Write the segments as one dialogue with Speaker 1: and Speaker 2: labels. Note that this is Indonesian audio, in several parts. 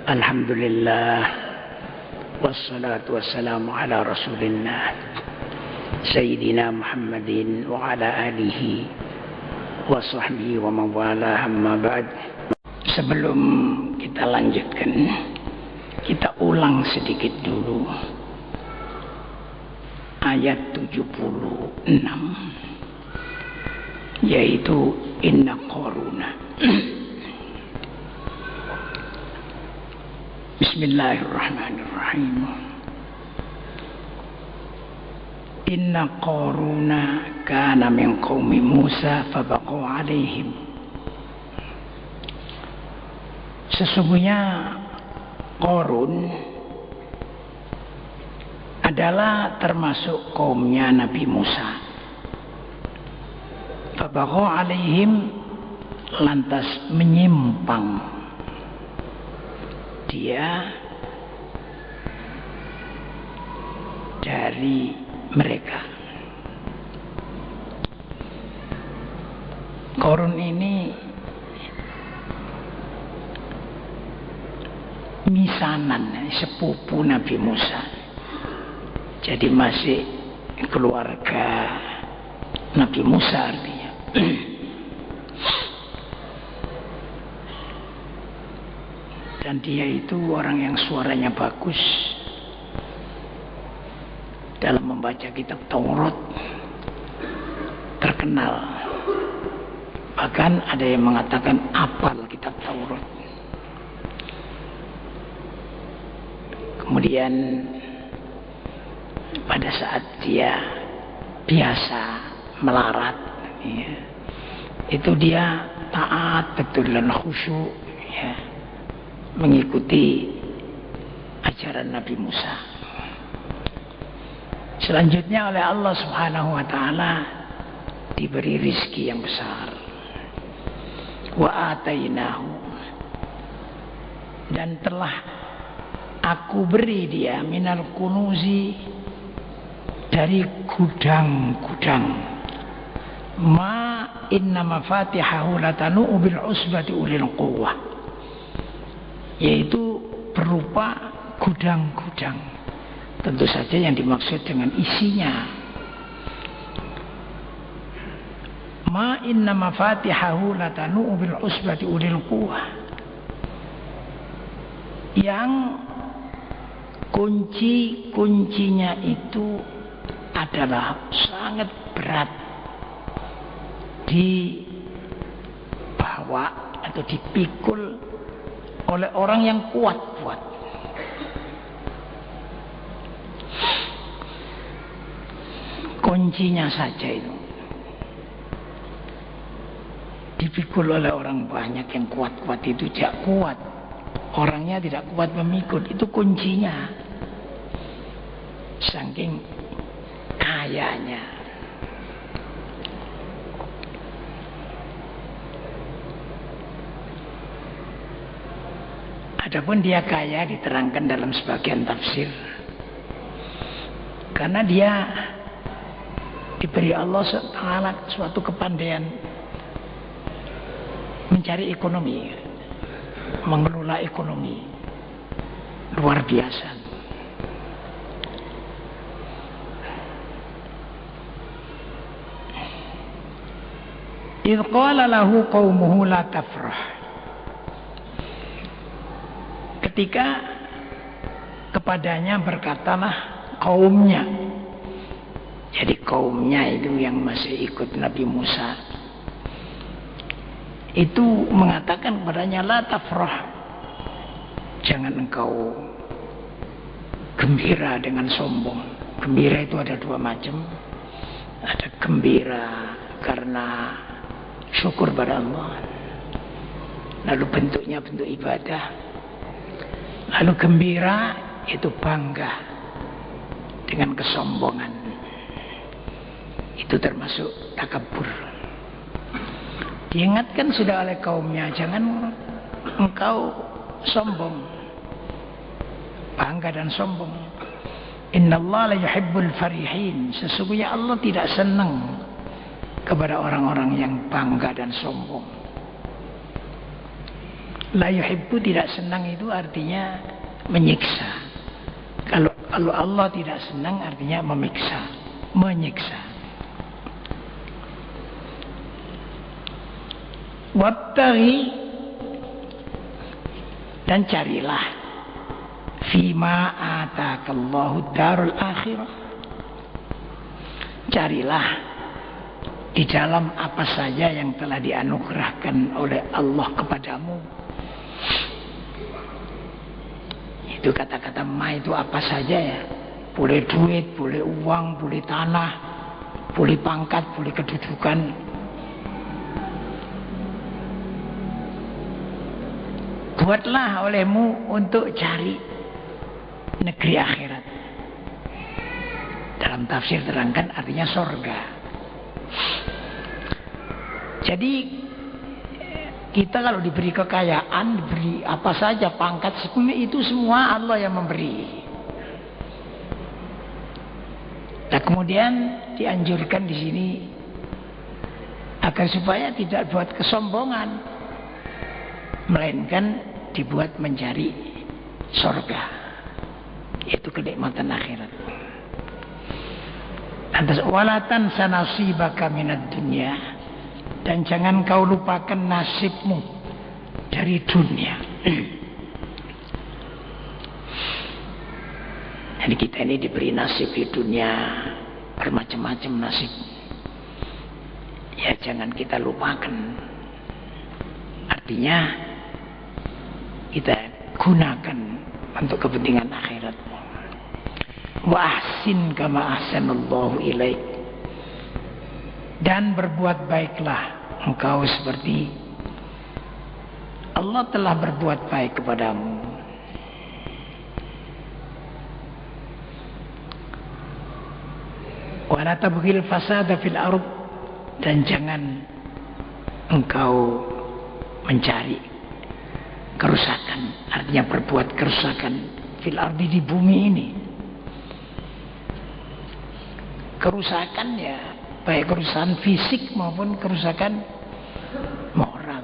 Speaker 1: Alhamdulillah, wassalatu wassalamu ala rasulillah Sayyidina Muhammadin wa ala alihi wa sahbihi wa mawala, amma ba'd. Sebelum kita lanjutkan, kita ulang sedikit dulu ayat 76, yaitu inna Qaruna. Bismillahirrahmanirrahim. Inna Qaruna kana min qaumi Musa fabaqau alaihim. Sesungguhnya Qarun adalah termasuk kaumnya Nabi Musa. Fabaqau alaihim, lantas menyimpang dia dari mereka. Qarun ini misanan, sepupu Nabi Musa. Jadi masih keluarga Nabi Musa artinya. Dan dia itu orang yang suaranya bagus dalam membaca kitab Taurat, terkenal. Bahkan ada yang mengatakan apal kitab Taurat. Kemudian pada saat dia biasa melarat, ya, itu dia taat betul dan khusyuk, ya, mengikuti ajaran Nabi Musa. Selanjutnya oleh Allah Subhanahu wa taala diberi rizki yang besar. Wa atainahu, dan telah aku beri dia minal kunuzi, dari gudang-gudang. Ma inna mafatihahu latanu bil usbati ulil quwwah, yaitu berupa gudang-gudang. Tentu saja yang dimaksud dengan isinya. Ma inna mafatihahu latanu bil usbati ulil quwwah, yang kunci-kuncinya itu adalah sangat berat dibawa atau dipikul oleh orang yang kuat-kuat. Kuncinya saja itu dipikul oleh orang banyak yang kuat-kuat, itu tidak kuat. Orangnya tidak kuat memikul, itu kuncinya. Saking kayanya. Adapun dia kaya diterangkan dalam sebagian tafsir, karena dia diberi Allah SWT suatu kepandaian mencari ekonomi, mengelola ekonomi luar biasa. Idh qala lahu qaumuhu la tafrah, ketika kepadanya berkatalah kaumnya. Jadi kaumnya itu yang masih ikut Nabi Musa itu mengatakan kepadanya, la tafrah, jangan engkau gembira dengan sombong. Gembira itu ada dua macam. Ada gembira karena syukur pada Allah, lalu bentuknya bentuk ibadah. Lalu gembira itu bangga dengan kesombongan, itu termasuk takabur. Diingatkan sudah oleh kaumnya, jangan engkau sombong, bangga dan sombong. Innallaha la yuhibbul farihin, sesungguhnya Allah tidak senang kepada orang-orang yang bangga dan sombong. La yuhibbu tidak senang itu artinya menyiksa. Kalau Allah tidak senang artinya memiksa, menyiksa. Wabtaghi, dan carilah fima atakallahu darul akhirah. Carilah di dalam apa saja yang telah dianugerahkan oleh Allah kepadamu. Itu kata-kata ma itu apa saja ya. Boleh duit, boleh uang, boleh tanah, boleh pangkat, boleh kedudukan. Buatlah olehmu untuk cari negeri akhirat. Dalam tafsir terangkan artinya sorga. Jadi kita kalau diberi kekayaan, diberi apa saja, pangkat, itu semua Allah yang memberi. Nah kemudian dianjurkan di sini agar supaya tidak buat kesombongan, melainkan dibuat mencari surga, yaitu kenikmatan akhirat. Lantas walatan sanasibaka minad dunya, dan jangan kau lupakan nasibmu dari dunia. Jadi kita ini diberi nasib di dunia, bermacam-macam nasib. Ya jangan kita lupakan. Artinya kita gunakan untuk kepentingan akhirat. Wa ahsin kama ahsanallahu ilaik, dan berbuat baiklah engkau seperti Allah telah berbuat baik kepadamu. Wa la tabghil fasada fil ardh, dan jangan engkau mencari kerusakan, artinya berbuat kerusakan fil ardi, di bumi ini. Kerusakan ya baik kerusakan fisik maupun kerusakan moral.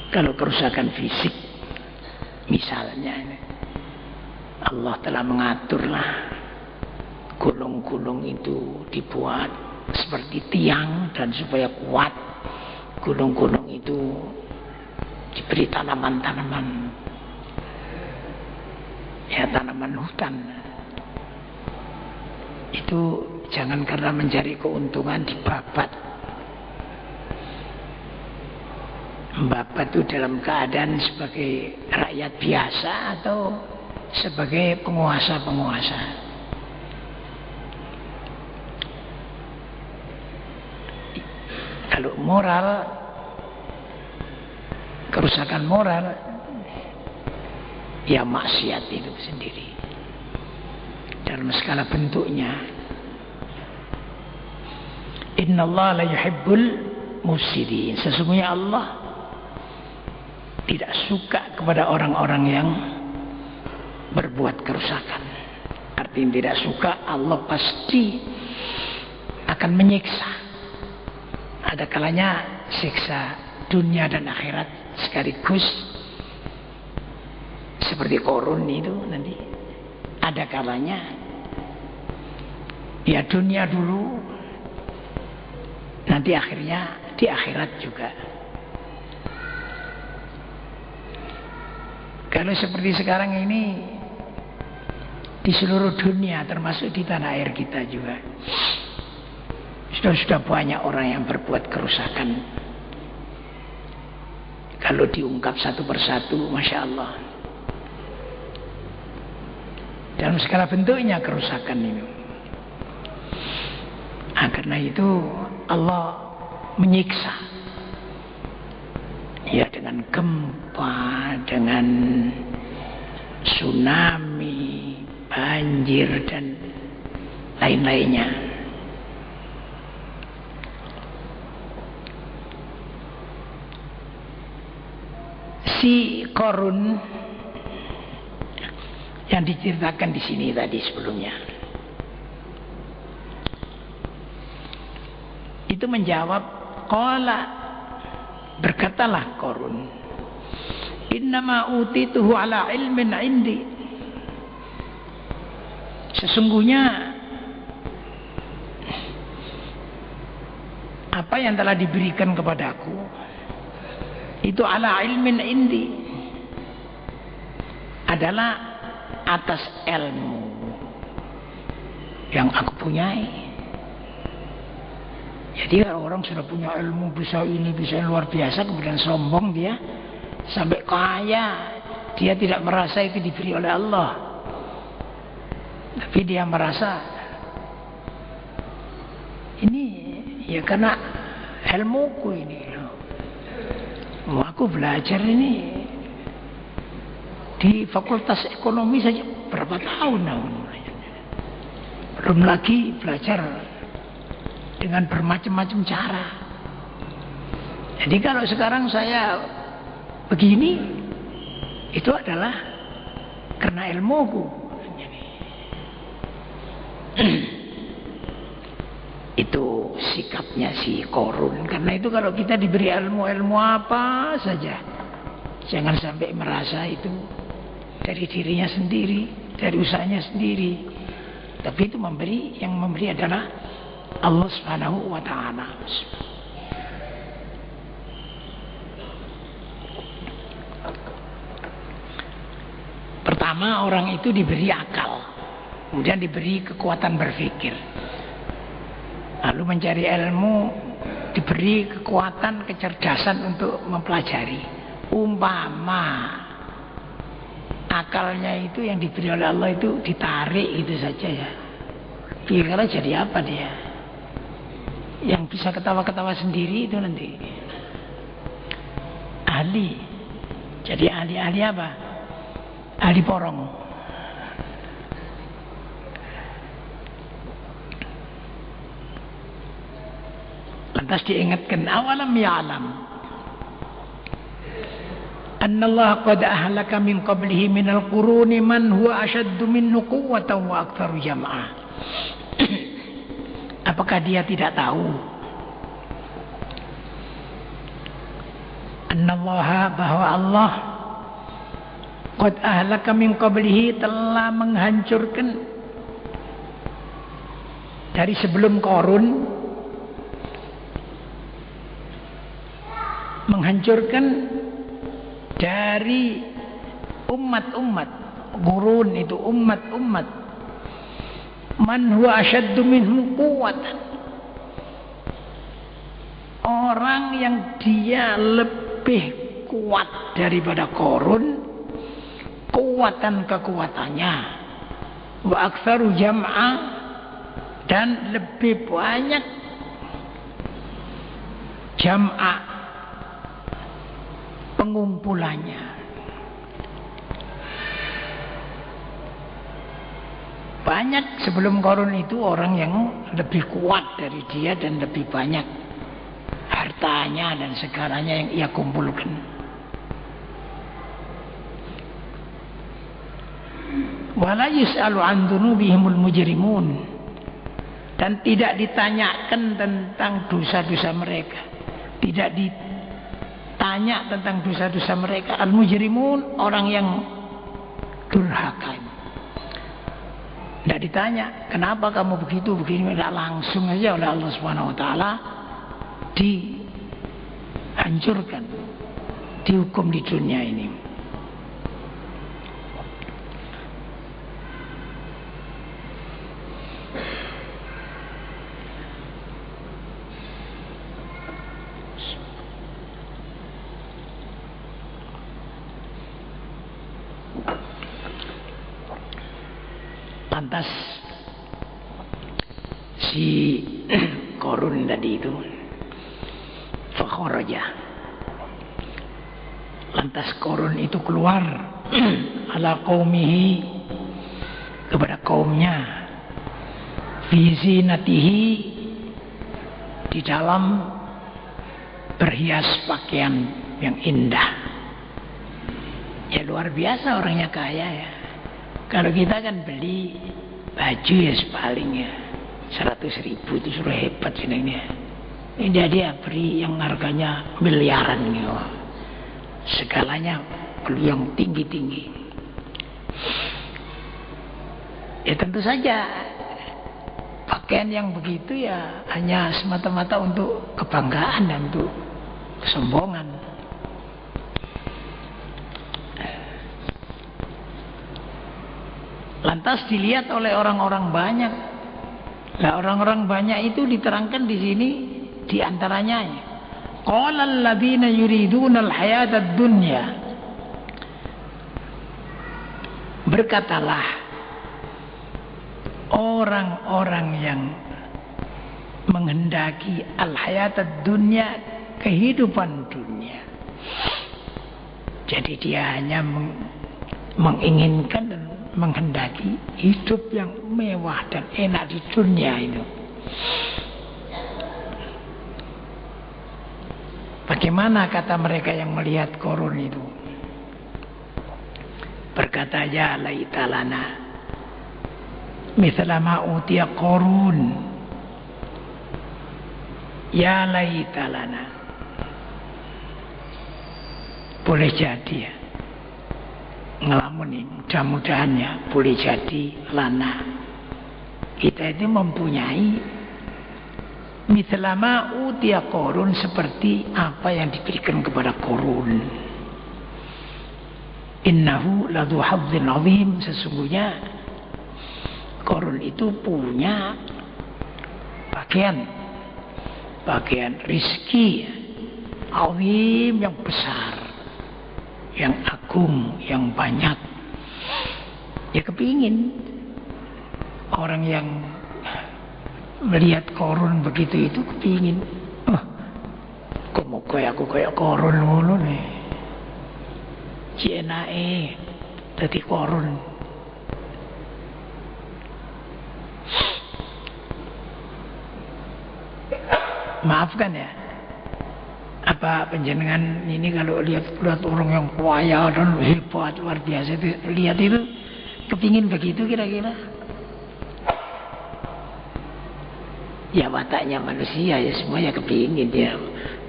Speaker 1: Kalau kerusakan fisik, misalnya Allah telah mengaturlah gulung-gulung itu dibuat seperti tiang, dan supaya kuat gulung-gulung itu diberi tanaman-tanaman, ya tanaman hutan. Itu jangan karena mencari keuntungan dibabat. Membabat itu dalam keadaan sebagai rakyat biasa atau sebagai penguasa-penguasa. Kalau moral, kerusakan moral, ya maksiat itu sendiri dalam segala bentuknya. Innallaha la yuhibbul mufsidin, sesungguhnya Allah tidak suka kepada orang-orang yang berbuat kerusakan. Artinya tidak suka, Allah pasti akan menyiksa. Ada kalanya siksa dunia dan akhirat sekaligus, seperti Korun itu nanti. Ada kalanya ya dunia dulu, nanti akhirnya di akhirat juga. Kalau seperti sekarang ini di seluruh dunia, termasuk di tanah air kita juga, sudah banyak orang yang berbuat kerusakan. Kalau diungkap satu persatu, Masya Allah, dalam segala bentuknya kerusakan ini. Nah, karena itu Allah menyiksa, ya, dengan gempa, dengan tsunami, banjir, dan lain-lainnya. Si Korun yang diceritakan di sini tadi sebelumnya, itu menjawab, qala, Berkatalah Qarun, innama utituhu ala ilmin indi. Sesungguhnya apa yang telah diberikan kepadaku itu ala ilmin indi, adalah atas ilmu yang aku punyai. Jadi kalau orang sudah punya ilmu, bisa ini, bisa yang luar biasa, kemudian sombong dia sampai kaya, dia tidak merasa itu diberi oleh Allah, tapi dia merasa ini ya karena ilmuku ini. Aku belajar ini di fakultas ekonomi saja berapa tahun, belum lagi belajar dengan bermacam-macam cara. Jadi kalau sekarang saya begini, itu adalah karena ilmuku. Itu sikapnya si Qarun. Karena itu kalau kita diberi ilmu apa saja, jangan sampai merasa itu dari dirinya sendiri, dari usahanya sendiri. Tapi itu yang memberi adalah Allah Subhanahu wa ta'ala. Pertama, orang itu diberi akal, kemudian diberi kekuatan berpikir, lalu mencari ilmu, diberi kekuatan, kecerdasan untuk mempelajari. Umpama akalnya itu yang diberi oleh Allah itu ditarik itu saja ya, kira-kira jadi apa dia? Yang bisa ketawa-ketawa sendiri itu nanti ahli. Jadi ahli apa? Ahli porong. Lantas diingatkan, awalam ya'lam annallaha qad ahlaka min qablihi minal quruni man huwa ashaddu minhu quwwatan wa aktsaru jam'a. Apakah dia tidak tahu annallaha, bahwa Allah qad ahlaka min qablihi, telah menghancurkan dari sebelum Qarun, menghancurkan dari umat-umat. Qurun itu umat-umat. Man huwa asyaddu minhu quwwatan, orang yang dia lebih kuat daripada Qarun, kekuatannya, wa aktsaru jam'a, dan lebih banyak jam'a, pengumpulannya. Banyak sebelum Qarun itu orang yang lebih kuat dari dia dan lebih banyak hartanya dan segalanya yang ia kumpulkan. Wala yus'alu an dzunubihimul mujrimun, dan tidak ditanyakan tentang dosa-dosa mereka. Tidak ditanya tentang dosa-dosa mereka. Al-mujrimun, orang yang durhaka. Tidak ditanya, kenapa kamu begitu, begini. Tidak, langsung aja oleh Allah Subhanahu wa ta'ala dihancurkan, dihukum di dunia ini. Lantas si Qarun tadi itu fakharaja, lantas Qarun itu keluar ala qaumihi, kepada kaumnya, fi zinatihi, di dalam berhias pakaian yang indah. Ya luar biasa orangnya kaya ya. Kalau kita kan beli baju ya palingnya 100.000 itu sudah hebat sebenarnya. Ini dia beri yang harganya miliaran gitu. Segalanya beli yang tinggi-tinggi. Ya tentu saja pakaian yang begitu ya hanya semata-mata untuk kebanggaan dan untuk kesombongan. Lantas dilihat oleh orang-orang banyak. Nah, orang-orang banyak itu diterangkan di sini di antaranya qala alladziina yuriduna al-hayata ad-dunya, berkatalah orang-orang yang menghendaki al-hayata ad-dunya, kehidupan dunia. Jadi dia hanya menginginkan dan menghendaki hidup yang mewah dan enak di dunia itu. Bagaimana kata mereka yang melihat Qarun itu? Berkata, ya laita lana mithla ma utiya Qarun. Ya laita lana. Boleh jadi ya, ngelamun ini, mudah-mudahan ya, boleh jadi lana kita itu mempunyai mithlama utiya Qarun, seperti apa yang diberikan kepada Qarun. Innahu ladzu hadzin azim, sesungguhnya Qarun itu punya bagian rizki azim, yang besar, yang agung, yang banyak. Ya kepingin orang yang melihat Qarun begitu itu kepingin, kok mau aku kayak Qarun ngono nih, jenae dadi Qarun. Maafkan ya, apa penjenengan ini kalau lihat orang yang kaya dan hebat luar biasa itu, lihat itu kepingin begitu kira-kira? Ya wataknya manusia ya, semuanya kepingin dia.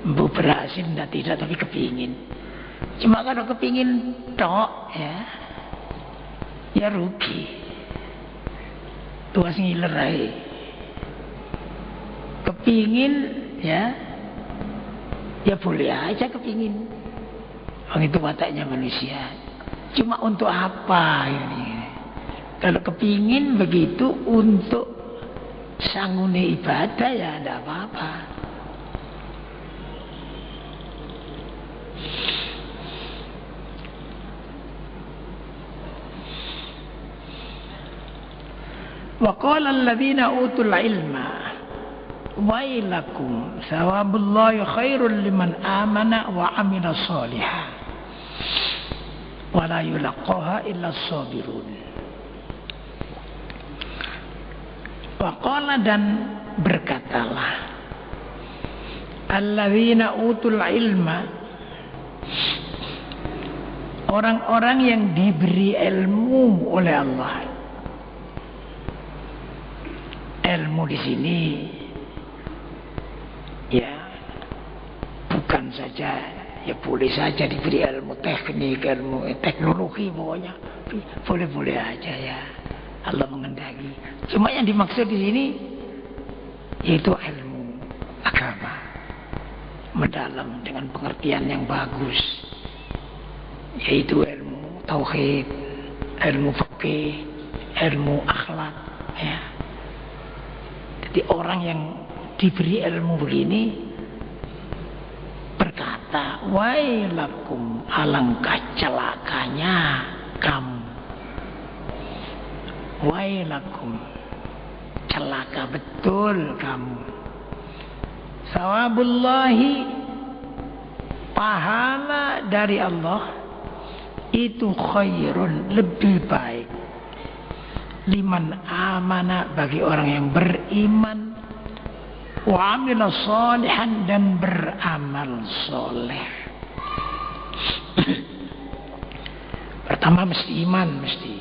Speaker 1: Berhasil tidak, tapi kepingin. Cuma kalau kepingin tok ya rugi. Tuas ngiler aja. Kepingin ya boleh aja kepingin. Itu wataknya manusia. Cuma untuk apa ini? Kalau kepingin begitu untuk sangune ibadah ya tidak apa-apa. Wa qala alladziina utul ilma wailakum thawabullahi khairul liman amana wa amila shalihan wa la yulaqaha illa as-sabirun. Waqala, dan berkatalah alladzina utul ilma, orang-orang yang diberi ilmu oleh Allah. Ilmu di sini ya bukan saja, ya boleh saja diberi ilmu teknik, ilmu teknologi, pokoknya boleh-boleh aja ya, Allah mengendaki. Cuma yang dimaksud di sini yaitu ilmu agama mendalam dengan pengertian yang bagus, yaitu ilmu tauhid, ilmu fikih, ilmu akhlak ya. Jadi orang yang diberi ilmu begini berkata, wailakum, alangkah celakanya kamu. Wailakum, celaka betul kamu. Sawabullahi, pahala dari Allah itu khairun, lebih baik, liman amana, bagi orang yang beriman, wa amila shalihan, dan beramal soleh. Pertama mesti iman, mesti.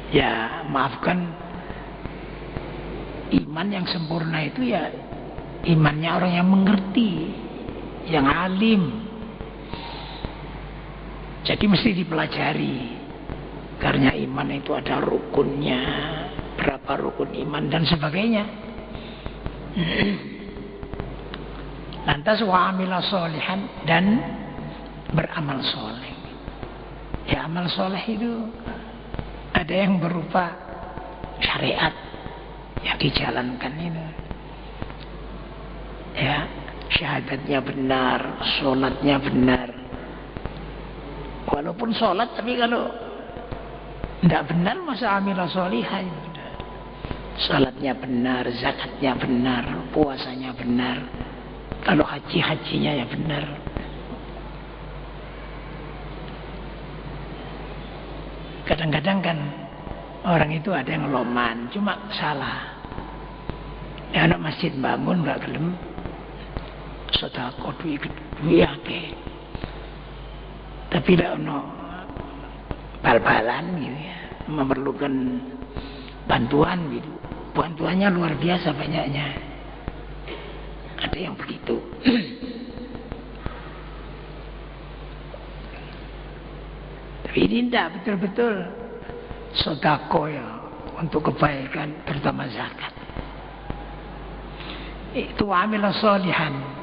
Speaker 1: Ya maafkan, iman yang sempurna itu ya imannya orang yang mengerti, yang alim. Jadi mesti dipelajari. Karena iman itu ada rukunnya, berapa rukun iman dan sebagainya. Lantas wa amila sholihan, dan beramal soleh. Ya, amal soleh itu ada yang berupa syariat yang dijalankan itu. Ya, syahadatnya benar, sholatnya benar. Walaupun sholat, tapi kalau tidak benar masa amila sholihan. Sholatnya benar, zakatnya benar, puasanya benar. Kalau hajinya ya benar. Kadang-kadang kan orang itu ada yang loman, cuma salah. Ya, anak masjid bangun gak gelem sedekah duit akeh. Tapi tidak ono bal-balan gitu ya, memerlukan bantuan gitu. Bantuannya luar biasa banyaknya. Ada yang begitu. Tapi ini tidak betul-betul sedekah ya, untuk kebaikan, terutama zakat. Itu amil sholihan.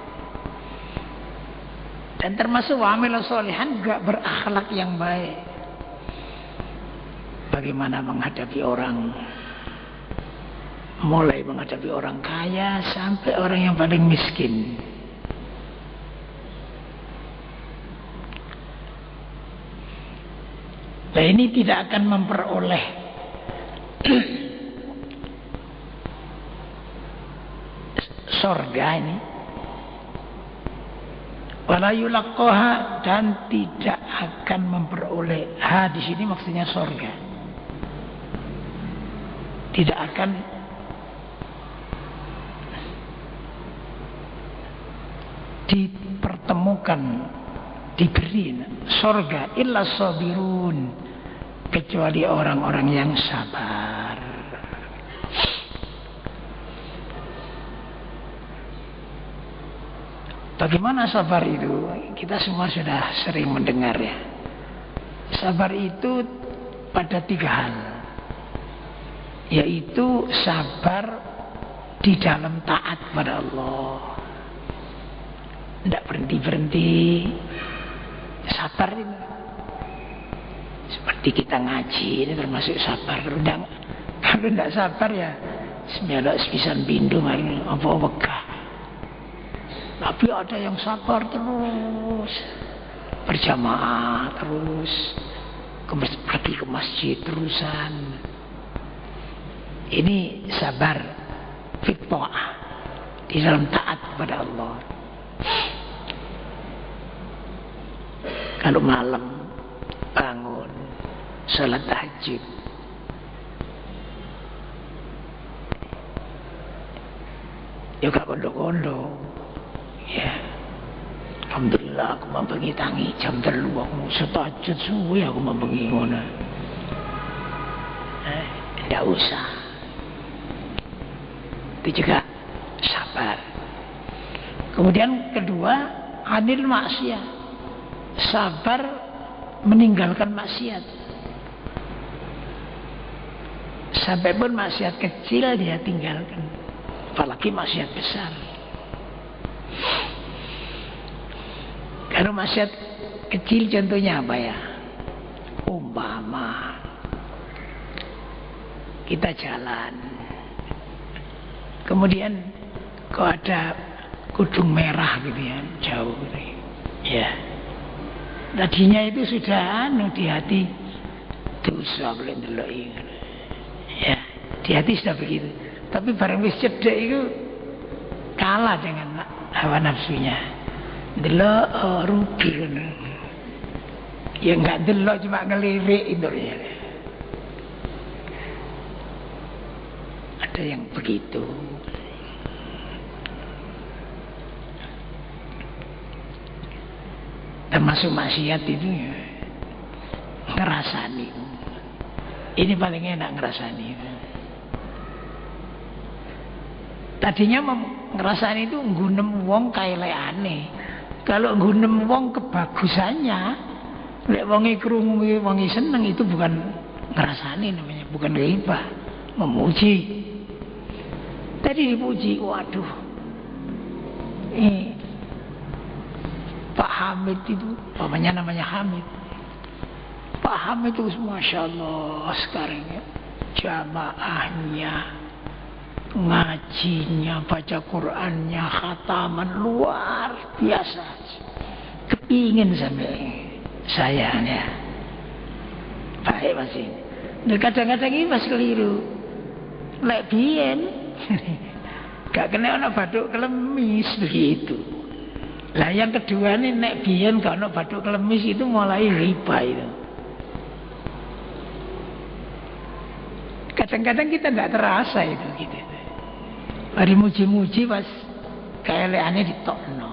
Speaker 1: Dan termasuk amil sholihan juga berakhlak yang baik. Bagaimana menghadapi orang, mulai menghadapi orang kaya sampai orang yang paling miskin. Nah, ini tidak akan memperoleh surga ini. Wala yulaqqaha, dan tidak akan memperoleh. Di sini maksudnya surga. Tidak akan dipertemukan, diberi surga illa sabirun, kecuali orang-orang yang sabar. Bagaimana sabar itu? Kita semua sudah sering mendengar ya. Sabar itu pada 3 hal. Yaitu sabar di dalam taat pada Allah. Tidak berhenti-berhenti. Sabar itu. Seperti kita ngaji, ini termasuk sabar. Kalau tidak sabar ya semelok sepisan bindung apa wegah. Tapi ada yang sabar terus, berjamaah terus, pergi ke masjid terusan. Ini sabar fit ta'ah, di dalam taat kepada Allah. Kalau malam bangun salat tahajud, ya gak kondo-kondo. Ya, alhamdulillah aku mambengi tangi jam 3 aku setajud suwe aku mambengi ngono. Tidak usah. Itu juga sabar. Kemudian kedua, anil maksiat. Sabar meninggalkan maksiat. Sampai pun maksiat kecil dia tinggalkan. Apalagi maksiat besar. Kalau maksiat kecil contohnya apa ya? Umpama kita jalan, kemudian kok ada kudung merah gitu ya, jauh gitu ya. Tadinya itu sudah di hati dosa boleh ndeloki. Ya, di hati sudah begitu. Tapi barang wis cedek itu kalah dengan hawa nafsunya. Delok rugi kan. Ya enggak delok, cuma ngelirik itu ya. Ada yang begitu. Termasuk maksiat itu ya, ngerasani. Ini paling enak ngerasani. Tadinya ngerasani itu nggunem wong kaeleane. Kalau nggunem wong kebagusannya, lek wonge krungu wonge seneng, itu bukan ngerasani namanya, bukan ghibah, memuji. Tadi dipuji, waduh. Pak Hamid itu, namanya Hamid. Pak Hamid itu Masya Allah sekarang ya, jamaahnya, ngajinya, baca Qurannya, khataman luar biasa. Kepingin sampai saya ya. Baik Mas ini. Nah, kadang-kadang ini Mas keliru. Lek biyen gak kena ana bathuk kelemis begitu. Lah yang kedua nih nek biyen gak ana bathuk kelemis itu mulai riba itu. Kadang-kadang kita tidak terasa itu gitu. Mari muji-muji pas kaeleane ditokno.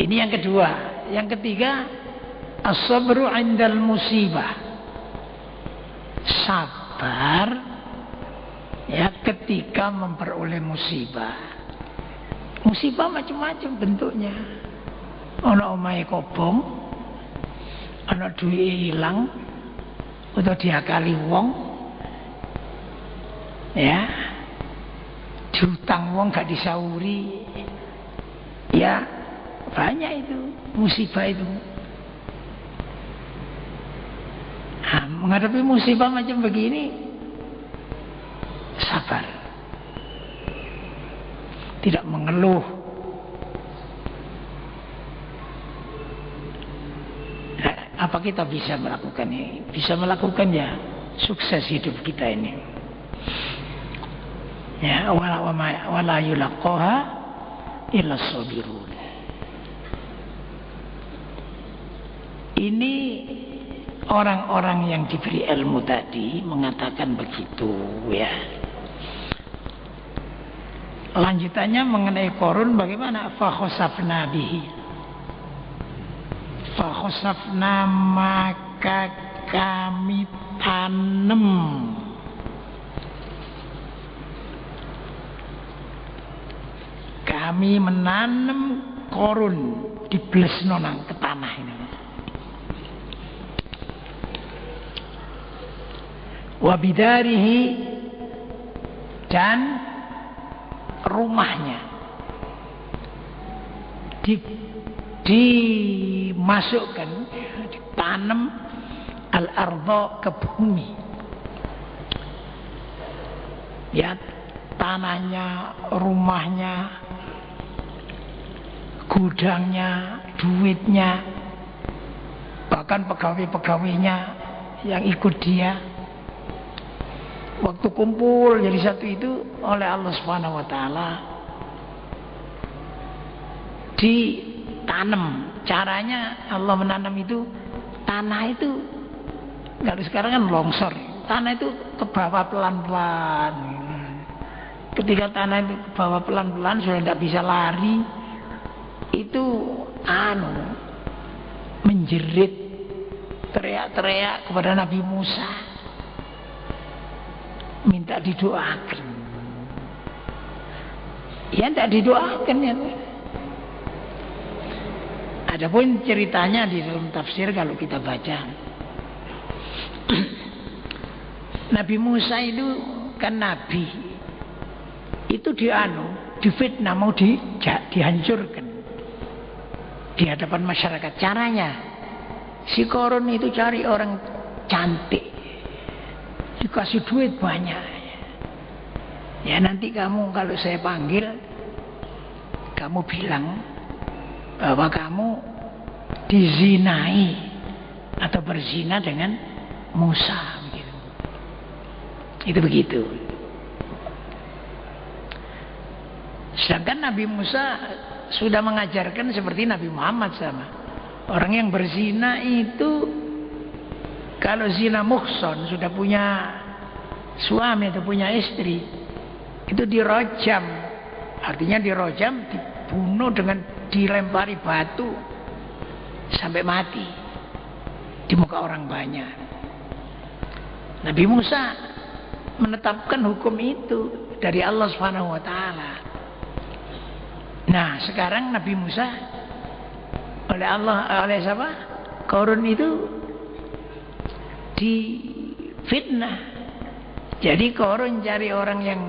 Speaker 1: Ini yang kedua. Yang ketiga, as-sabru 'indal musibah. Sabar ya ketika memperoleh musibah. Musibah macam-macam bentuknya. Ana omahe kobong, ana duwe ilang, atau diakali wong, ya, diutang wong gak disauri, ya banyak itu musibah itu. Nah, menghadapi musibah macam begini, sabar, tidak mengeluh. Nah, apa kita bisa melakukan ini? Bisa melakukan ya, sukses hidup kita ini. Ya, wala yulaqaha illa sabirun. Ini orang-orang yang diberi ilmu tadi mengatakan begitu ya. Lanjutannya mengenai Qarun bagaimana? Fa khosafna bihi. Fa khosafna, maka kami tanam kami menanam Qarun di blesno nang ke tanah ini. Wabidarihi, dan rumahnya dimasukkan, ditanam al-ardha, ke bumi. Ya, tanahnya, rumahnya, gudangnya, duitnya, bahkan pegawai-pegawainya yang ikut dia. Waktu kumpul jadi satu itu oleh Allah Subhanahu wa taala, ditanam. Caranya Allah menanam itu, tanah itu kalau sekarang kan longsor, tanah itu ke bawah pelan-pelan. Ketika tanah itu ke bawah pelan-pelan, sudah tidak bisa lari, itu menjerit, teriak-teriak kepada Nabi Musa, minta didoakan. Ya tidak didoakan ya. Adapun ceritanya di dalam tafsir kalau kita baca, Nabi Musa itu kan nabi, itu difitnah, mau dihancurkan di hadapan masyarakat. Caranya si Qarun itu cari orang cantik, dikasih duit banyak. Ya nanti kamu kalau saya panggil, kamu bilang bahwa kamu dizinai atau berzina dengan Musa, begitu. Itu begitu. Sedangkan Nabi Musa sudah mengajarkan seperti Nabi Muhammad sama. Orang yang berzina itu, kalau zina muhson, sudah punya suami atau punya istri, itu dirojam. Artinya dirojam, dibunuh dengan dilempari batu sampai mati di muka orang banyak. Nabi Musa menetapkan hukum itu dari Allah Subhanahu wa taala. Nah, sekarang Nabi Musa oleh siapa? Qarun itu difitnah. Jadi Qarun cari orang yang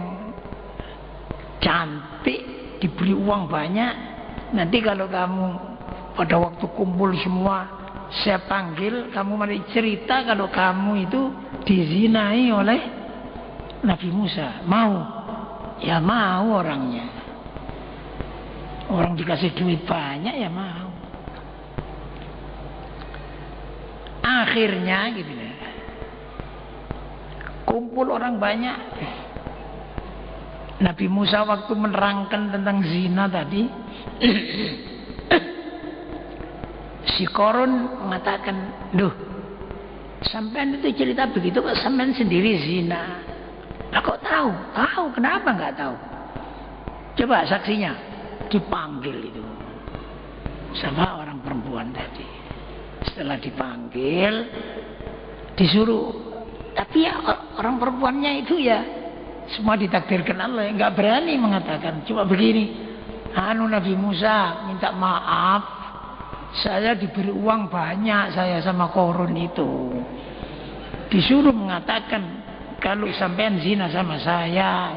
Speaker 1: cantik, diberi uang banyak. Nanti kalau kamu pada waktu kumpul semua, saya panggil, kamu mari cerita kalau kamu itu dizinai oleh Nabi Musa. Mau? Ya mau orangnya. Orang dikasih duit banyak ya mau. Akhirnya gitu ya, kumpul orang banyak. Nabi Musa waktu menerangkan tentang zina tadi, si Qarun mengatakan, "Duh, sampean itu cerita begitu kok sampean sendiri zina." Lah kok tahu? Tahu, kenapa nggak tahu? Coba saksinya dipanggil itu sama orang perempuan tadi. Setelah dipanggil, disuruh. Tapi ya orang perempuannya itu ya semua ditakdirkan Allah, nggak berani mengatakan. Cuma begini, Nabi Musa minta maaf, saya diberi uang banyak saya sama Qarun itu. Disuruh mengatakan kalau sampean zina sama saya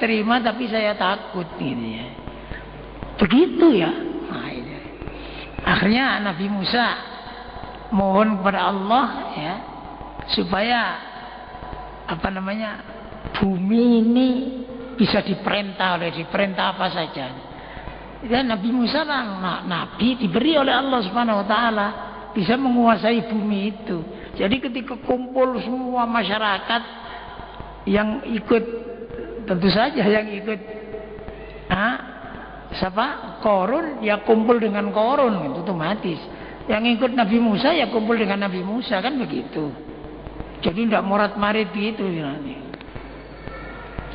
Speaker 1: terima tapi saya takut gitu ya. Begitu ya. Nah, ini. Akhirnya Nabi Musa mohon kepada Allah ya supaya bumi ini bisa diperintah apa saja. Dan Nabi Musa nabi diberi oleh Allah Subhanahu wa taala bisa menguasai bumi itu. Jadi ketika kumpul semua masyarakat yang ikut, tentu saja yang ikut Qarun ya kumpul dengan Qarun, itu otomatis. Yang ikut Nabi Musa ya kumpul dengan Nabi Musa, kan begitu. Jadi tidak morat-marit gitu nanti.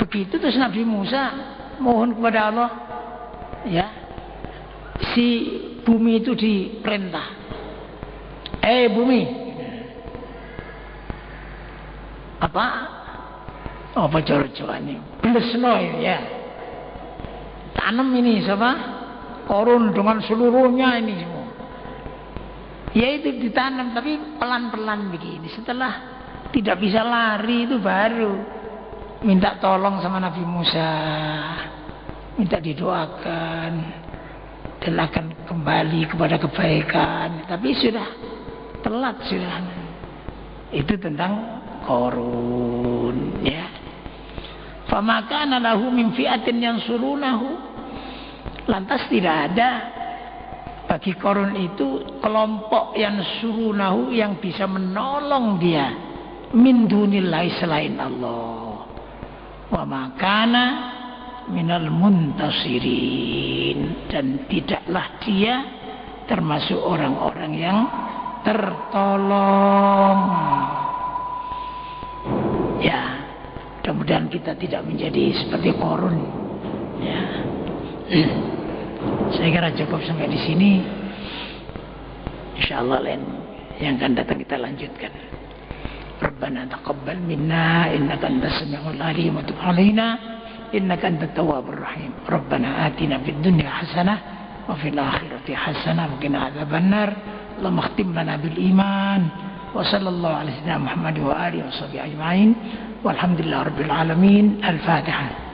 Speaker 1: Begitu terus Nabi Musa mohon kepada Allah ya, si bumi itu diperintah, bumi, apa cara ini blesno ya, tanam ini Qarun dengan seluruhnya ini semua. Ya itu ditanam tapi pelan-pelan begini. Setelah tidak bisa lari itu baru minta tolong sama Nabi Musa, minta didoakan dan akan kembali kepada kebaikan. Tapi sudah telat sudah. Itu tentang Qarun ya. Famakana lahu min fi'atin yansurunahu, lantas tidak ada bagi Qarun itu kelompok yang surunahu yang bisa menolong dia min dunillahi selain Allah. Wa makana minal muntasirin, dan tidaklah dia termasuk orang-orang yang tertolong. Ya, mudah-mudahan kita tidak menjadi seperti Qarun. Ya. Saya kira cukup sampai di sini. Insyaallah lain yang akan datang kita lanjutkan. Rabbana taqabbal minna innaka antas samiul alim wa tub alaina innaka antat tawwabur rahim. Rabbana atina fid dunya hasanah wa fil akhirati hasanah wa qina adzabannar. Allahumma khtim lana bil iman wa sallallahu alaihi wa sallam Muhammad wa alihi wa sahbihi ajma'in. Walhamdulillahirabbil alamin. Al-Fatihah.